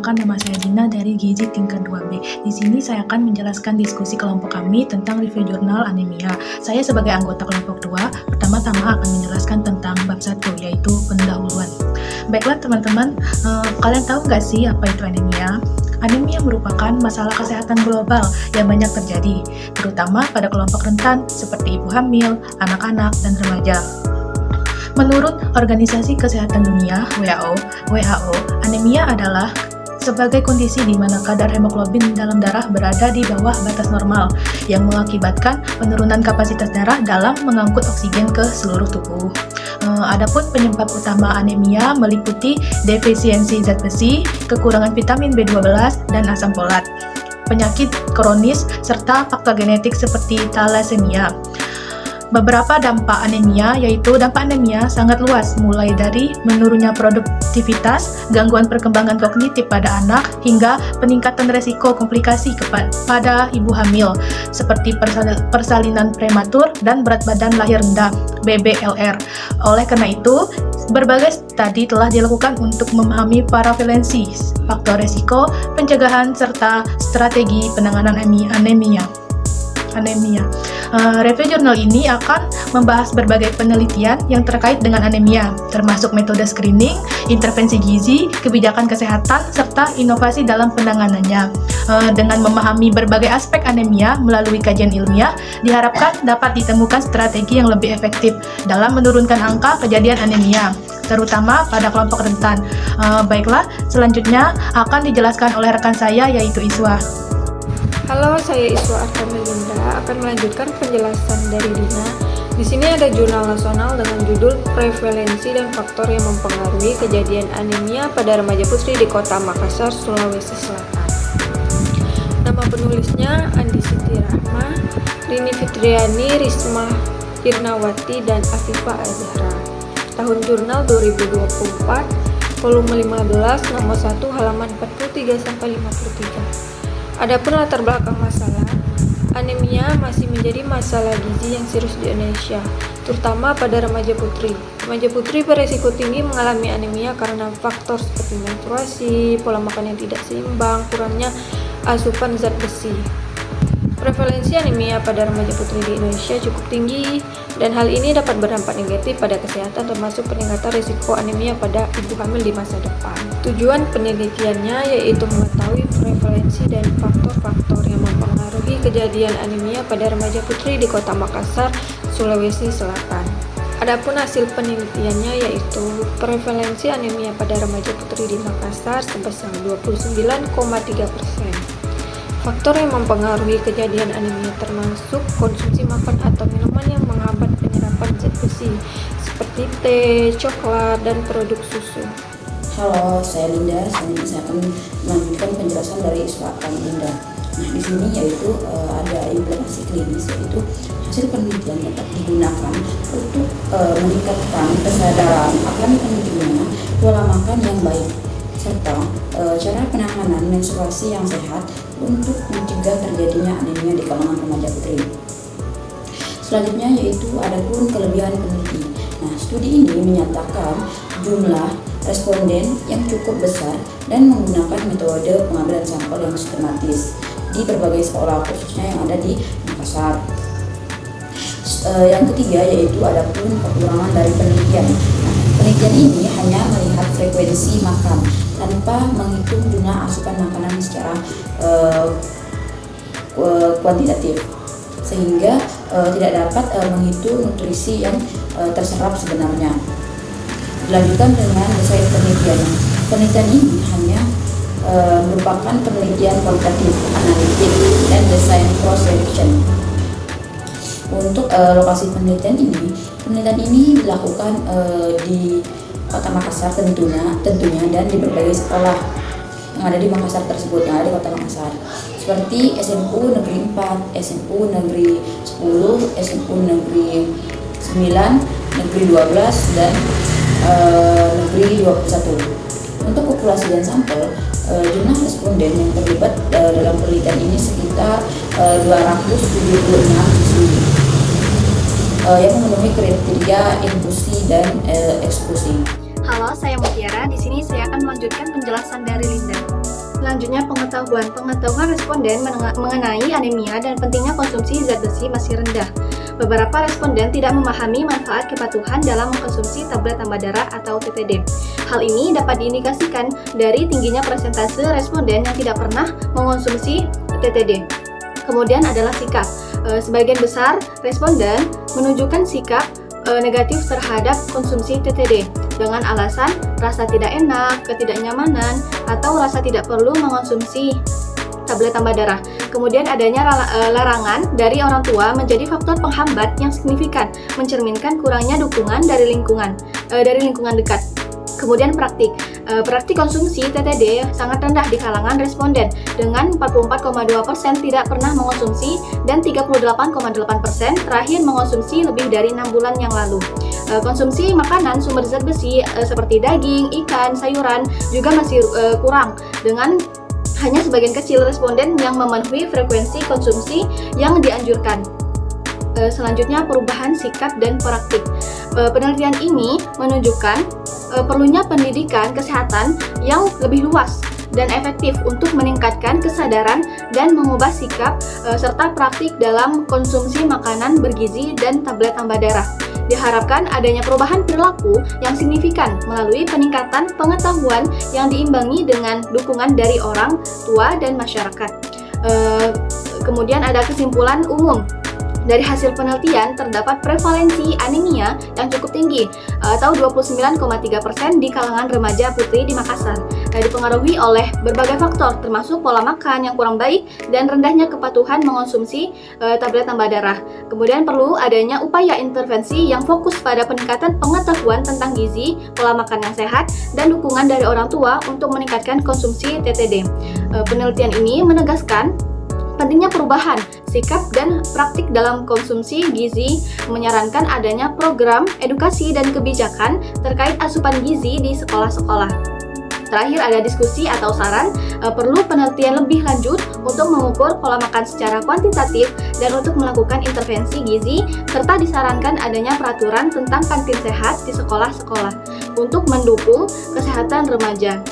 Perkenalkan, nama saya Dina dari Gizi tingkat 2B. Di sini saya akan menjelaskan diskusi kelompok kami tentang review jurnal anemia. Saya sebagai anggota kelompok 2, pertama-tama akan menjelaskan tentang bab 1, yaitu pendahuluan. Baiklah teman-teman, kalian tahu nggak sih apa itu anemia? Anemia merupakan masalah kesehatan global yang banyak terjadi, terutama pada kelompok rentan seperti ibu hamil, anak-anak, dan remaja. Menurut Organisasi Kesehatan Dunia (WHO), anemia adalah sebagai kondisi di mana kadar hemoglobin dalam darah berada di bawah batas normal yang mengakibatkan penurunan kapasitas darah dalam mengangkut oksigen ke seluruh tubuh. Adapun penyebab utama anemia meliputi defisiensi zat besi, kekurangan vitamin B12 dan asam folat, penyakit kronis, serta faktor genetik seperti thalassemia. Beberapa dampak anemia, yaitu dampak anemia sangat luas, mulai dari menurunnya produktivitas, gangguan perkembangan kognitif pada anak, hingga peningkatan resiko komplikasi pada ibu hamil, seperti persalinan prematur dan berat badan lahir rendah (BBLR). Oleh karena itu, berbagai studi telah dilakukan untuk memahami prevalensi, faktor resiko, pencegahan, serta strategi penanganan anemia. Review jurnal ini akan membahas berbagai penelitian yang terkait dengan anemia, termasuk metode screening, intervensi gizi, kebijakan kesehatan, serta inovasi dalam penanganannya. Dengan memahami berbagai aspek anemia melalui kajian ilmiah, diharapkan dapat ditemukan strategi yang lebih efektif dalam menurunkan angka kejadian anemia, terutama pada kelompok rentan. Baiklah, selanjutnya akan dijelaskan oleh rekan saya, yaitu Iswa. Halo, saya Iswa Arkamelinda akan melanjutkan penjelasan dari Dina. Di sini ada jurnal nasional dengan judul Prevalensi dan Faktor yang Mempengaruhi Kejadian Anemia pada Remaja Putri di Kota Makassar, Sulawesi Selatan. Nama penulisnya Andi Siti Rahma, Rini Fitriani, Risma Irnawati, dan Afifah Azhara. Tahun jurnal 2024, volume 15, nomor 1, halaman 43-53. Adapun latar belakang masalah, anemia masih menjadi masalah gizi yang serius di Indonesia, terutama pada remaja putri. Remaja putri beresiko tinggi mengalami anemia karena faktor seperti menstruasi, pola makan yang tidak seimbang, kurangnya asupan zat besi. Prevalensi anemia pada remaja putri di Indonesia cukup tinggi, dan hal ini dapat berdampak negatif pada kesehatan, termasuk peningkatan risiko anemia pada ibu hamil di masa depan. Tujuan penelitiannya yaitu mengetahui prevalensi dan faktor-faktor yang mempengaruhi kejadian anemia pada remaja putri di Kota Makassar, Sulawesi Selatan. Adapun hasil penelitiannya yaitu prevalensi anemia pada remaja putri di Makassar sebesar 29,3%. Faktor yang mempengaruhi kejadian anemia termasuk konsumsi makan atau minuman yang menghambat penyerapan zat besi seperti teh, coklat, dan produk susu. Halo, saya Linda. Saya akan melanjutkan penjelasan dari Iswa Linda. Nah, di sini yaitu ada implikasi klinis, yaitu hasil penelitian dapat digunakan untuk meningkatkan kesadaran akan pentingnya pola makan yang baik, serta cara penanganan menstruasi yang sehat untuk mencegah terjadinya anemia di kalangan remaja putri. Selanjutnya yaitu adapun kelebihan peneliti. Nah, studi ini menyatakan jumlah responden yang cukup besar dan menggunakan metode pengambilan sampel yang sistematis di berbagai sekolah, khususnya yang ada di Makassar. Yang ketiga yaitu adapun kekurangan dari penelitian. Nah, penelitian ini hanya melihat frekuensi makan tanpa menghitung jumlah asupan makanan secara kuantitatif, sehingga tidak dapat menghitung nutrisi yang terserap sebenarnya. Dilanjutkan dengan desain penelitian. Penelitian ini hanya merupakan penelitian kualitatif, analitik, dan desain cross-section. Untuk lokasi penelitian ini dilakukan di Kota Makassar tentunya dan di berbagai sekolah yang ada di Makassar tersebut, yang ada di Kota Makassar, seperti SMU Negeri 4, SMU Negeri 10, SMU Negeri 9, Negeri 12, dan Negeri 21. Untuk populasi dan sampel, jumlah responden yang terlibat dalam penelitian ini sekitar 276 siswi yang memenuhi kriteria inklusi dan eksklusi. Halo, saya Mutiara. Di sini saya akan melanjutkan penjelasan dari Linda. Selanjutnya pengetahuan responden mengenai anemia dan pentingnya konsumsi zat besi masih rendah. Beberapa responden tidak memahami manfaat kepatuhan dalam mengkonsumsi tablet tambah darah atau TTD. Hal ini dapat diindikasikan dari tingginya persentase responden yang tidak pernah mengkonsumsi TTD. Kemudian adalah sikap. Sebagian besar responden menunjukkan sikap negatif terhadap konsumsi TTD dengan alasan rasa tidak enak, ketidaknyamanan, atau rasa tidak perlu mengkonsumsi tablet tambah darah. Kemudian adanya larangan dari orang tua menjadi faktor penghambat yang signifikan, mencerminkan kurangnya dukungan dari lingkungan dekat. Kemudian praktik konsumsi TTD sangat rendah di kalangan responden dengan 44,2% tidak pernah mengkonsumsi dan 38,8% terakhir mengkonsumsi lebih dari 6 bulan yang lalu. Konsumsi makanan sumber zat besi seperti daging, ikan, sayuran juga masih kurang dengan hanya sebagian kecil responden yang memenuhi frekuensi konsumsi yang dianjurkan. Selanjutnya perubahan sikap dan praktik. Penelitian ini menunjukkan perlunya pendidikan kesehatan yang lebih luas dan efektif untuk meningkatkan kesadaran dan mengubah sikap serta praktik dalam konsumsi makanan bergizi dan tablet tambah darah. Diharapkan adanya perubahan perilaku yang signifikan melalui peningkatan pengetahuan yang diimbangi dengan dukungan dari orang tua dan masyarakat. Kemudian ada kesimpulan umum. Dari hasil penelitian terdapat prevalensi anemia yang cukup tinggi atau 29,3% di kalangan remaja putri di Makassar. Dipengaruhi oleh berbagai faktor termasuk pola makan yang kurang baik dan rendahnya kepatuhan mengonsumsi tablet tambah darah. Kemudian perlu adanya upaya intervensi yang fokus pada peningkatan pengetahuan tentang gizi, pola makan yang sehat, dan dukungan dari orang tua untuk meningkatkan konsumsi TTD. Penelitian ini menegaskan pentingnya perubahan sikap dan praktik dalam konsumsi gizi, menyarankan adanya program edukasi dan kebijakan terkait asupan gizi di sekolah-sekolah. Terakhir ada diskusi atau saran, perlu penelitian lebih lanjut untuk mengukur pola makan secara kuantitatif dan untuk melakukan intervensi gizi, serta disarankan adanya peraturan tentang kantin sehat di sekolah-sekolah untuk mendukung kesehatan remaja.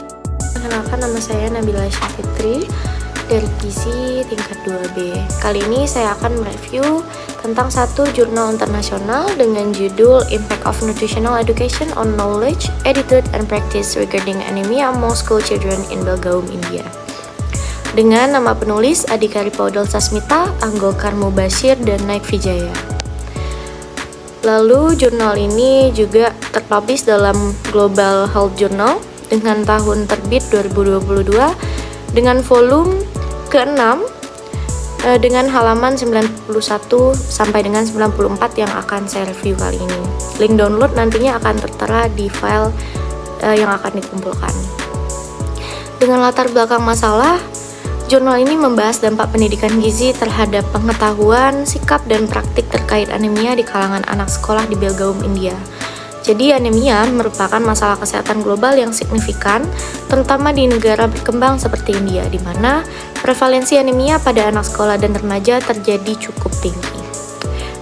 Perkenalkan, nama saya Nabila Syafitri dari Gizi tingkat 2B. Kali ini saya akan mereview tentang satu jurnal internasional dengan judul Impact of Nutritional Education on Knowledge, Attitude and Practice Regarding Anemia Among School Children in Belgaum, India. Dengan nama penulis Adhika Ripaudal Sasmita, Anggokar Mubashir, dan Naik Vijaya. Lalu jurnal ini juga terpublish dalam Global Health Journal dengan tahun terbit 2022 dengan volume ke-6 dengan halaman 91 sampai dengan 94 yang akan saya review kali ini. Link download nantinya akan tertera di file yang akan dikumpulkan. Dengan latar belakang masalah, jurnal ini membahas dampak pendidikan gizi terhadap pengetahuan, sikap, dan praktik terkait anemia di kalangan anak sekolah di Belgaum, India. Jadi anemia merupakan masalah kesehatan global yang signifikan, terutama di negara berkembang seperti India, di mana prevalensi anemia pada anak sekolah dan remaja terjadi cukup tinggi.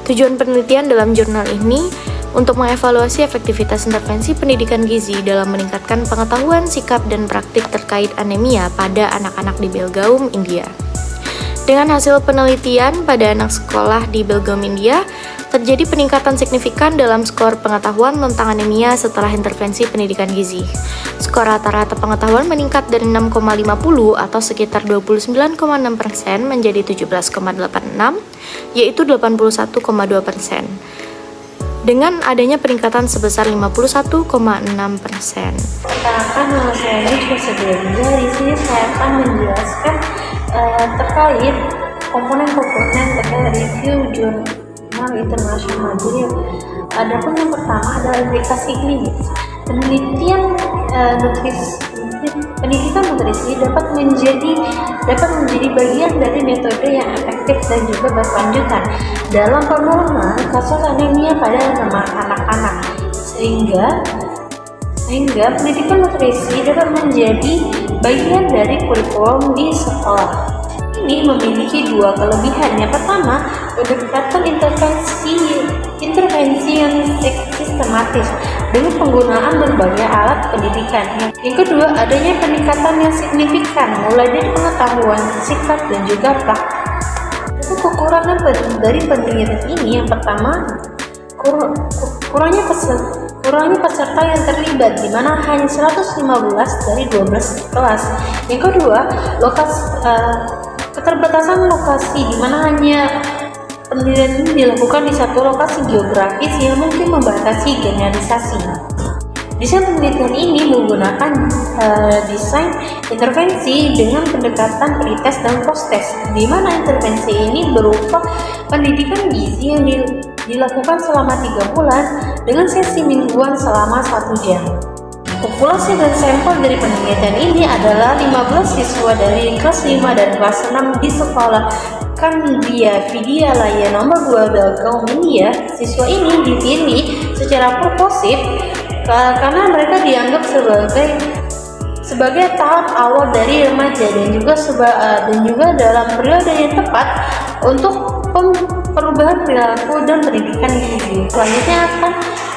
Tujuan penelitian dalam jurnal ini untuk mengevaluasi efektivitas intervensi pendidikan gizi dalam meningkatkan pengetahuan, sikap, dan praktik terkait anemia pada anak-anak di Belgaum, India. Dengan hasil penelitian pada anak sekolah di Belgaum, India, terjadi peningkatan signifikan dalam skor pengetahuan tentang anemia setelah intervensi pendidikan gizi. Skor rata-rata pengetahuan meningkat dari 6,50 atau sekitar 29,6% menjadi 17,86, yaitu 81,2%. Dengan adanya peningkatan sebesar 51,6%. Perkenalkan, nama saya Rizky Sebelumnya. Di sini saya akan menjelaskan terkait komponen-komponen terkait review jurnal internasional. Jadi, adapun yang pertama adalah implikasi klinis. Pendidikan nutrisi dapat menjadi bagian dari metode yang efektif dan juga berkelanjutan dalam penurunan kasus anemia pada anak-anak, sehingga pendidikan nutrisi dapat menjadi bagian dari kurikulum di sekolah. Ini memiliki dua kelebihan. Yang pertama, pendekatan intervensi yang sistematis dengan penggunaan berbagai alat pendidikan. Yang kedua, adanya peningkatan yang signifikan mulai dari pengetahuan, sikap, dan juga praktik. Kekurangan dari penelitian ini yang pertama, kurangnya peserta yang terlibat, di mana hanya 115 dari 12 kelas. Yang kedua, keterbatasan lokasi, di mana hanya penelitian ini dilakukan di satu lokasi geografis yang mungkin membatasi generalisasi. Desain penelitian ini menggunakan desain intervensi dengan pendekatan pretest dan post-test, di mana intervensi ini berupa pendidikan gizi yang dilakukan selama 3 bulan dengan sesi mingguan selama 1 jam. Populasi dan sampel dari penelitian ini adalah 15 siswa dari kelas 5 dan kelas 6 di sekolah Cambria Vidyalaya nomor 2 Belgaum, India. Siswa ini dipilih secara purposif karena mereka dianggap sebagai tahap awal dari remaja dan juga dalam periode yang tepat untuk perubahan perilaku dan pendidikan gizi. Selanjutnya akan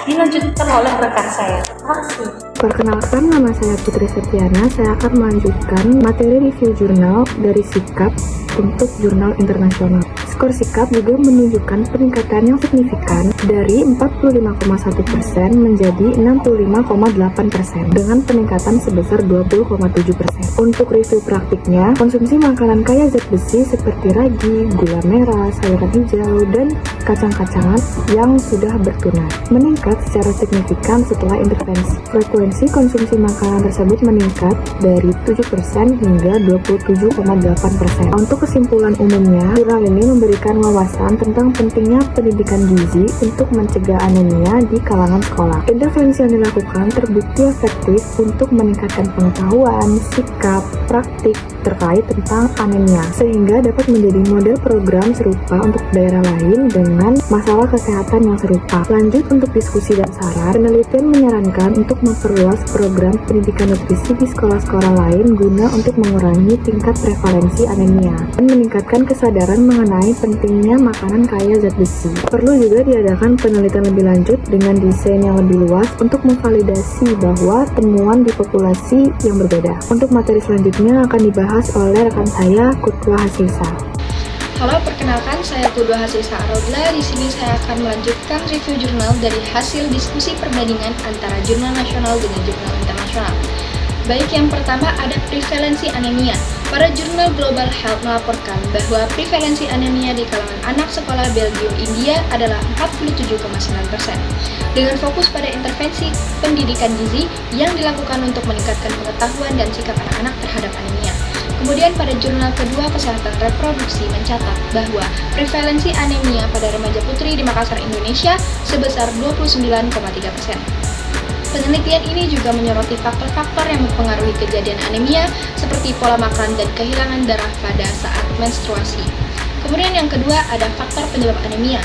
dilanjutkan oleh rekan saya. Terima kasih. Perkenalkan, nama saya Putri Septiana. Saya akan melanjutkan materi review jurnal dari Sikap untuk jurnal internasional. Skor Sikap juga menunjukkan peningkatan yang signifikan dari 45,1% menjadi 65,8% dengan peningkatan sebesar 20,7%. Untuk review praktiknya, konsumsi makanan kaya zat besi seperti ragi, gula merah, sayuran hijau, dan kacang-kacangan yang sudah bertunar meningkat secara signifikan setelah intervensi. Frekuensi konsumsi makanan tersebut meningkat dari 7% hingga 27,8%. Untuk kesimpulan umumnya, jurnal ini memberikan wawasan tentang pentingnya pendidikan gizi untuk mencegah anemia di kalangan sekolah. Intervensi yang dilakukan terbukti efektif untuk meningkatkan pengetahuan, sikap, praktik terkait tentang anemia, sehingga dapat menjadi model program serupa untuk daerah lain dengan masalah kesehatan yang serupa. Lanjut untuk diskusi dan saran, penelitian menyarankan untuk memperluas program pendidikan nutrisi di sekolah-sekolah lain guna untuk mengurangi tingkat prevalensi anemia dan meningkatkan kesadaran mengenai pentingnya makanan kaya zat besi. Perlu juga diadakan penelitian lebih lanjut dengan desain yang lebih luas untuk memvalidasi bahwa temuan di populasi yang berbeda. Untuk materi selanjutnya akan dibahas oleh rekan saya, Kutwa Hasilsa. Halo, perkenalkan saya Kutwa Hasilsa Arodla. Di sini saya akan melanjutkan review jurnal dari hasil diskusi perbandingan antara jurnal nasional dengan jurnal internasional. Baik, yang pertama ada prevalensi anemia. Pada jurnal Global Health melaporkan bahwa prevalensi anemia di kalangan anak sekolah Belgium India adalah 47,9%. Dengan fokus pada intervensi pendidikan gizi yang dilakukan untuk meningkatkan pengetahuan dan sikap anak-anak terhadap anemia. Kemudian pada jurnal kedua Kesehatan Reproduksi mencatat bahwa prevalensi anemia pada remaja putri di Makassar, Indonesia sebesar 29,3%. Penelitian ini juga menyoroti faktor-faktor yang mempengaruhi kejadian anemia seperti pola makan dan kehilangan darah pada saat menstruasi. Kemudian yang kedua ada faktor penyebab anemia.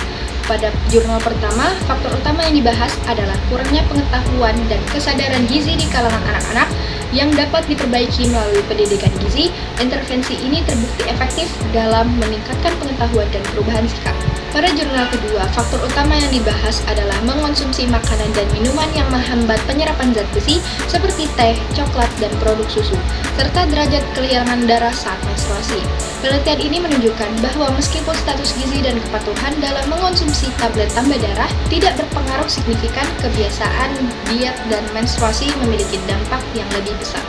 Pada jurnal pertama, faktor utama yang dibahas adalah kurangnya pengetahuan dan kesadaran gizi di kalangan anak-anak yang dapat diperbaiki melalui pendidikan gizi. Intervensi ini terbukti efektif dalam meningkatkan pengetahuan dan perubahan sikap. Pada jurnal kedua, faktor utama yang dibahas adalah mengonsumsi makanan dan minuman yang menghambat penyerapan zat besi seperti teh, coklat, dan produk susu, serta derajat kehilangan darah saat menstruasi. Penelitian ini menunjukkan bahwa meskipun status gizi dan kepatuhan dalam mengonsumsi tablet tambah darah tidak berpengaruh signifikan, kebiasaan diet dan menstruasi memiliki dampak yang lebih besar.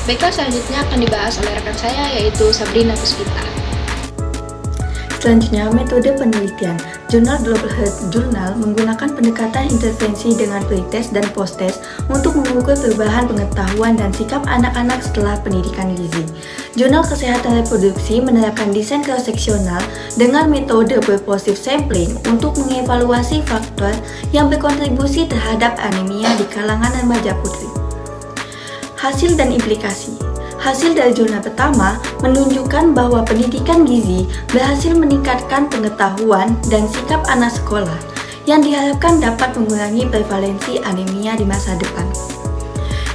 Baiklah, selanjutnya akan dibahas oleh rekan saya yaitu Sabrina Puspita. Selanjutnya, metode penelitian. Jurnal Global Health Journal menggunakan pendekatan intervensi dengan pretest dan post-test untuk mengukur perubahan pengetahuan dan sikap anak-anak setelah pendidikan gizi. Jurnal Kesehatan Reproduksi menerapkan desain cross-seksional dengan metode purposive sampling untuk mengevaluasi faktor yang berkontribusi terhadap anemia di kalangan remaja putri. Hasil dan implikasi. Hasil dari jurnal pertama menunjukkan bahwa pendidikan gizi berhasil meningkatkan pengetahuan dan sikap anak sekolah yang diharapkan dapat mengurangi prevalensi anemia di masa depan.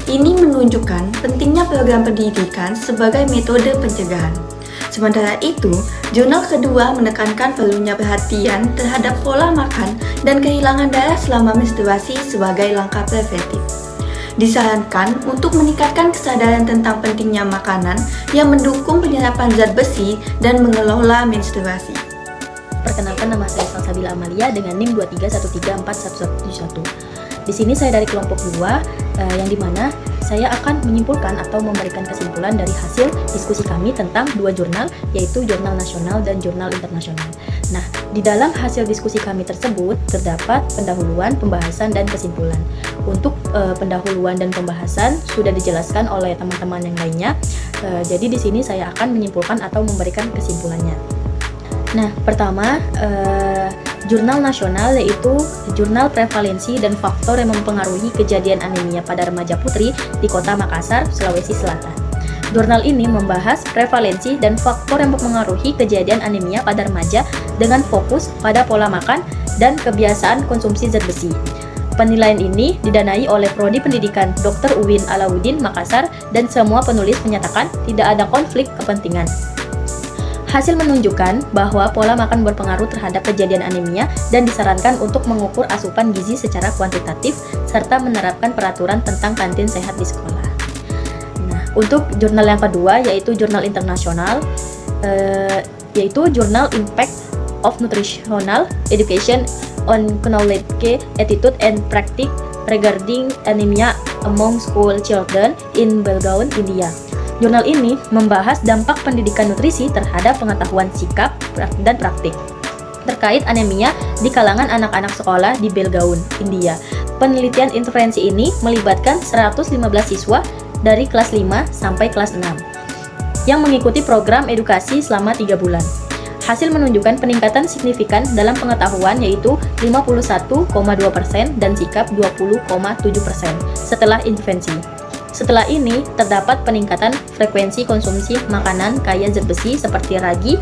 Ini menunjukkan pentingnya program pendidikan sebagai metode pencegahan. Sementara itu, jurnal kedua menekankan perlunya perhatian terhadap pola makan dan kehilangan darah selama menstruasi sebagai langkah preventif. Disarankan untuk meningkatkan kesadaran tentang pentingnya makanan yang mendukung penyerapan zat besi dan mengelola menstruasi. Perkenalkan, nama saya Salsabila Amalia dengan NIM 2313411171. Di sini saya dari kelompok 2, yang dimana saya akan menyimpulkan atau memberikan kesimpulan dari hasil diskusi kami tentang 2 jurnal, yaitu jurnal nasional dan jurnal internasional. Nah, di dalam hasil diskusi kami tersebut terdapat pendahuluan, pembahasan, dan kesimpulan. Untuk pendahuluan dan pembahasan sudah dijelaskan oleh teman-teman yang lainnya. Jadi di sini saya akan menyimpulkan atau memberikan kesimpulannya. Nah, pertama, jurnal nasional yaitu jurnal prevalensi dan faktor yang mempengaruhi kejadian anemia pada remaja putri di Kota Makassar, Sulawesi Selatan. Jurnal ini membahas prevalensi dan faktor yang mempengaruhi kejadian anemia pada remaja dengan fokus pada pola makan dan kebiasaan konsumsi zat besi. Penilaian ini didanai oleh Prodi Pendidikan Dr. Uwin Alauddin Makassar dan semua penulis menyatakan tidak ada konflik kepentingan. Hasil menunjukkan bahwa pola makan berpengaruh terhadap kejadian anemia dan disarankan untuk mengukur asupan gizi secara kuantitatif serta menerapkan peraturan tentang kantin sehat di sekolah. Nah, untuk jurnal yang kedua yaitu jurnal internasional, yaitu jurnal Impact of Nutritional Education on Knowledge, Attitude and Practice Regarding Anemia Among School Children in Belgaum, India. Jurnal ini membahas dampak pendidikan nutrisi terhadap pengetahuan sikap dan praktik terkait anemia di kalangan anak-anak sekolah di Belgaum, India. Penelitian intervensi ini melibatkan 115 siswa dari kelas 5 sampai kelas 6 yang mengikuti program edukasi selama 3 bulan. Hasil menunjukkan peningkatan signifikan dalam pengetahuan yaitu 51,2% dan sikap 20,7% setelah intervensi. Setelah ini, terdapat peningkatan frekuensi konsumsi makanan kaya zat besi seperti ragi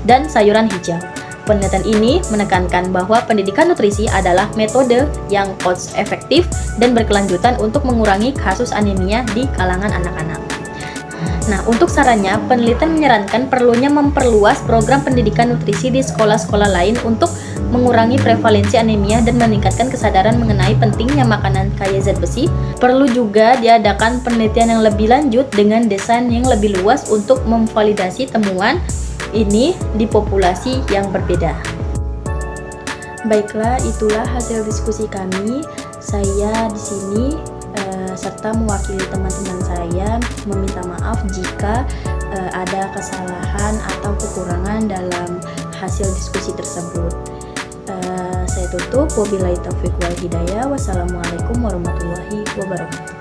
dan sayuran hijau. Penelitian ini menekankan bahwa pendidikan nutrisi adalah metode yang cost efektif dan berkelanjutan untuk mengurangi kasus anemia di kalangan anak-anak. Nah, untuk sarannya, penelitian menyarankan perlunya memperluas program pendidikan nutrisi di sekolah-sekolah lain untuk mengurangi prevalensi anemia dan meningkatkan kesadaran mengenai pentingnya makanan kaya zat besi. Perlu juga diadakan penelitian yang lebih lanjut dengan desain yang lebih luas untuk memvalidasi temuan ini di populasi yang berbeda. Baiklah, itulah hasil diskusi kami. Saya di sini serta mewakili teman-teman saya meminta maaf jika ada kesalahan atau kekurangan dalam hasil diskusi tersebut. Saya tutup. Wabillahi taufiq wal hidayah. Wassalamualaikum warahmatullahi wabarakatuh.